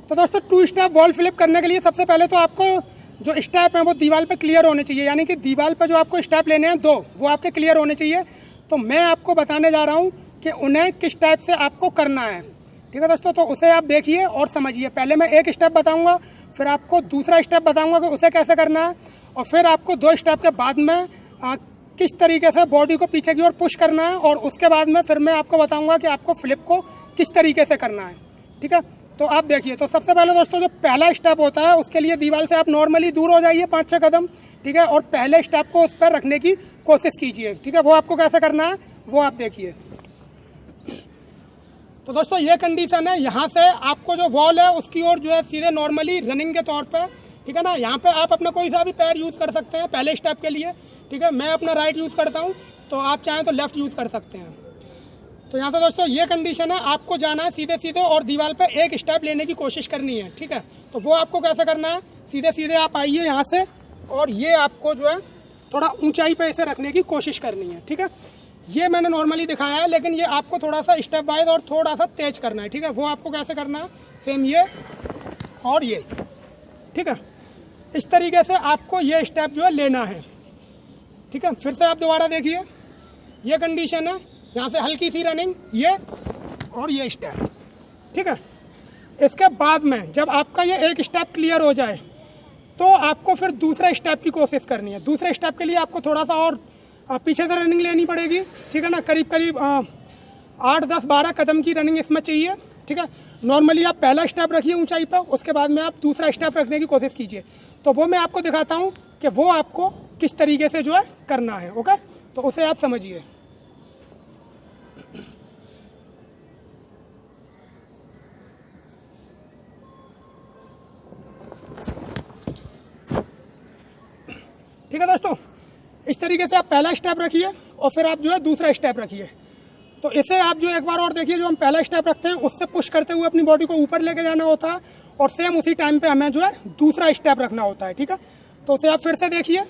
तो दोस्तों 2 step wall flip करने के लिए सबसे पहले तो आपको जो स्टेप हैं वो दीवार पे क्लियर होने चाहिए, यानी कि दीवार पे जो आपको स्टेप लेने हैं 2 वो आपके क्लियर होने चाहिए। तो मैं आपको बताने जा रहा हूँ कि उन्हें किस टाइप से आपको करना है। ठीक है दोस्तों, तो उसे आप देखिए और समझिए। पहले मैं एक स्टेप बताऊँगा, फिर आपको दूसरा स्टेप बताऊँगा कि उसे कैसे करना है, और फिर आपको 2 स्टेप के बाद में किस तरीके से बॉडी को पीछे की ओर पुश करना है, और उसके बाद में फिर मैं आपको बताऊँगा कि आपको फ्लिप को किस तरीके से करना है। ठीक है, तो आप देखिए। तो सबसे पहले दोस्तों जो पहला स्टेप होता है उसके लिए दीवार से आप नॉर्मली दूर हो जाइए 5-6 कदम। ठीक है, और पहले स्टेप को उस पर रखने की कोशिश कीजिए। ठीक है, वो आपको कैसे करना है वो आप देखिए। तो दोस्तों ये कंडीशन है, यहाँ से आपको जो वॉल है उसकी ओर जो है सीधे नॉर्मली रनिंग के तौर पे, ठीक है ना, यहाँ पे आप अपना कोई सा भी पैर यूज़ कर सकते हैं पहले स्टेप के लिए। ठीक है, मैं अपना राइट यूज़ करता हूँ, तो आप चाहें तो लेफ्ट यूज़ कर सकते हैं। तो यहाँ पे दोस्तों ये कंडीशन है, आपको जाना है सीधे सीधे और दीवार पे एक स्टेप लेने की कोशिश करनी है। ठीक है, तो वो आपको कैसे करना है, सीधे सीधे आप आइए यहाँ से, और ये आपको जो है थोड़ा ऊंचाई पे इसे रखने की कोशिश करनी है। ठीक है, ये मैंने नॉर्मली दिखाया है, लेकिन ये आपको थोड़ा सा स्टेप वाइज और थोड़ा सा तेज करना है। ठीक है, वो आपको कैसे करना है, सेम ये और ये, ठीक है। इस तरीके से आपको ये स्टेप जो है लेना है, ठीक है। फिर से आप दोबारा देखिए, ये कंडीशन है, यहाँ से हल्की सी रनिंग, ये और ये स्टेप, ठीक है। इसके बाद में जब आपका ये एक स्टेप क्लियर हो जाए तो आपको फिर दूसरे स्टेप की कोशिश करनी है। दूसरे स्टेप के लिए आपको थोड़ा सा और पीछे से रनिंग लेनी पड़ेगी, ठीक है ना। करीब करीब 8, 10, 12 कदम की रनिंग इसमें चाहिए, ठीक है। नॉर्मली आप पहला स्टेप रखिए ऊंचाई पर, उसके बाद में आप दूसरा स्टेप रखने की कोशिश कीजिए। तो वो मैं आपको दिखाता हूँ कि वो आपको किस तरीके से जो है करना है, ओके। तो उसे आप समझिए। ठीक है दोस्तों, इस तरीके से आप पहला स्टेप रखिए और फिर आप जो है दूसरा स्टेप रखिए। तो इसे आप जो एक बार और देखिए, जो हम पहला स्टेप रखते हैं उससे पुश करते हुए अपनी बॉडी को ऊपर लेके जाना होता है, और सेम उसी टाइम पे हमें जो है दूसरा स्टेप रखना होता है, ठीक है। तो उसे आप फिर से देखिए।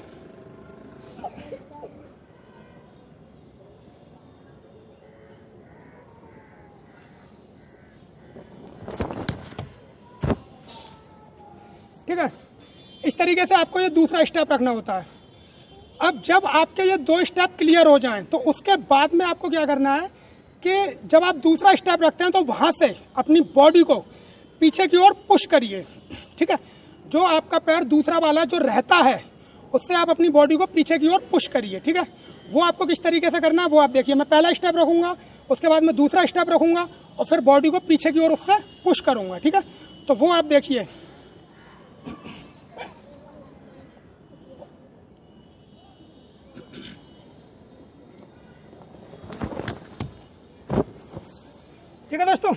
ठीक है, इस तरीके से आपको ये दूसरा स्टेप रखना होता है। अब जब आपके ये 2 स्टेप क्लियर हो जाएं तो उसके बाद में आपको क्या करना है कि जब आप दूसरा स्टेप रखते हैं तो वहाँ से अपनी बॉडी को पीछे की ओर पुश करिए, ठीक है। जो आपका पैर दूसरा वाला जो रहता है उससे आप अपनी बॉडी को पीछे की ओर पुश करिए, ठीक है। वो आपको किस तरीके से करना है वो आप देखिए। मैं पहला स्टेप रखूँगा, उसके बाद मैं दूसरा स्टेप रखूँगा और फिर बॉडी को पीछे की ओर उससे पुश करूँगा, ठीक है। तो वो आप देखिए। ठीक है दोस्तों,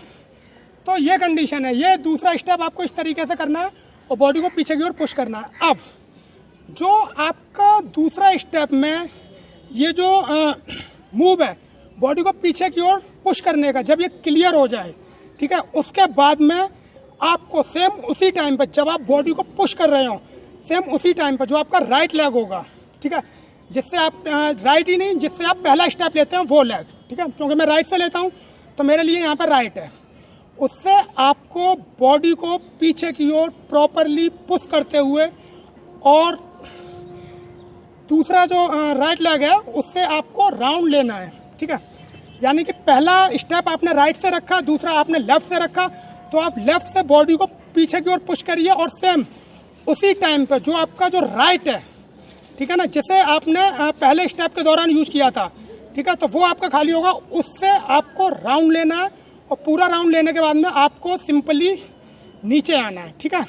तो ये कंडीशन है। ये दूसरा स्टेप आपको इस तरीके से करना है और बॉडी को पीछे की ओर पुश करना है। अब जो आपका दूसरा स्टेप में ये जो मूव है बॉडी को पीछे की ओर पुश करने का, जब ये क्लियर हो जाए, ठीक है, उसके बाद में आपको सेम उसी टाइम पर जब आप बॉडी को पुश कर रहे हो, सेम उसी टाइम पर जो आपका राइट लेग होगा, ठीक है, जिससे आप राइट ही नहीं, जिससे आप पहला स्टेप लेते हैं वो लेग, ठीक है, क्योंकि मैं राइट से लेता हूँ तो मेरे लिए यहाँ पर राइट है। उससे आपको बॉडी को पीछे की ओर प्रॉपरली पुश करते हुए और दूसरा जो राइट लेग है उससे आपको राउंड लेना है, ठीक है। यानी कि पहला स्टेप आपने राइट से रखा, दूसरा आपने लेफ्ट से रखा, तो आप लेफ्ट से बॉडी को पीछे की ओर पुश करिए और सेम उसी टाइम पे जो आपका जो राइट है, ठीक है ना, जिसे आपने पहले स्टेप के दौरान यूज किया था, ठीक है, तो वो आपका खाली होगा, उससे आपको राउंड लेना है और पूरा राउंड लेने के बाद में आपको सिंपली नीचे आना है, ठीक है।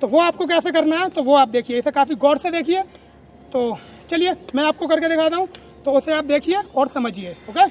तो वो आपको कैसे करना है तो वो आप देखिए, इसे काफ़ी गौर से देखिए। तो चलिए मैं आपको करके दिखाता हूँ, तो उसे आप देखिए और समझिए, ओके।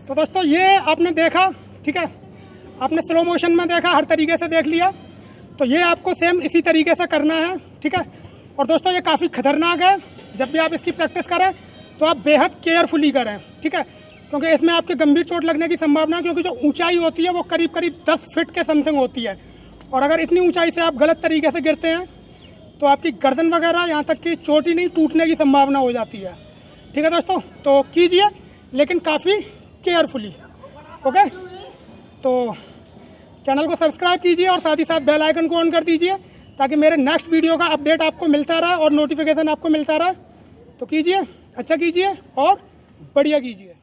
तो दोस्तों ये आपने देखा, ठीक है, आपने स्लो मोशन में देखा, हर तरीके से देख लिया। तो ये आपको सेम इसी तरीके से करना है, ठीक है। और दोस्तों ये काफ़ी खतरनाक है, जब भी आप इसकी प्रैक्टिस करें तो आप बेहद केयरफुली करें, ठीक है, क्योंकि इसमें आपके गंभीर चोट लगने की संभावना है, क्योंकि जो ऊंचाई होती है वो करीब करीब 10 फीट के समथिंग होती है, और अगर इतनी ऊंचाई से आप गलत तरीके से गिरते हैं तो आपकी गर्दन वगैरह यहाँ तक कि चोट ही नहीं टूटने की संभावना हो जाती है, ठीक है दोस्तों। तो कीजिए लेकिन काफ़ी केयरफुली, ओके। तो चैनल को सब्सक्राइब कीजिए और साथ ही साथ बेल आइकन को ऑन कर दीजिए ताकि मेरे नेक्स्ट वीडियो का अपडेट आपको मिलता रहे और नोटिफिकेशन आपको मिलता रहे। तो कीजिए, अच्छा कीजिए और बढ़िया कीजिए।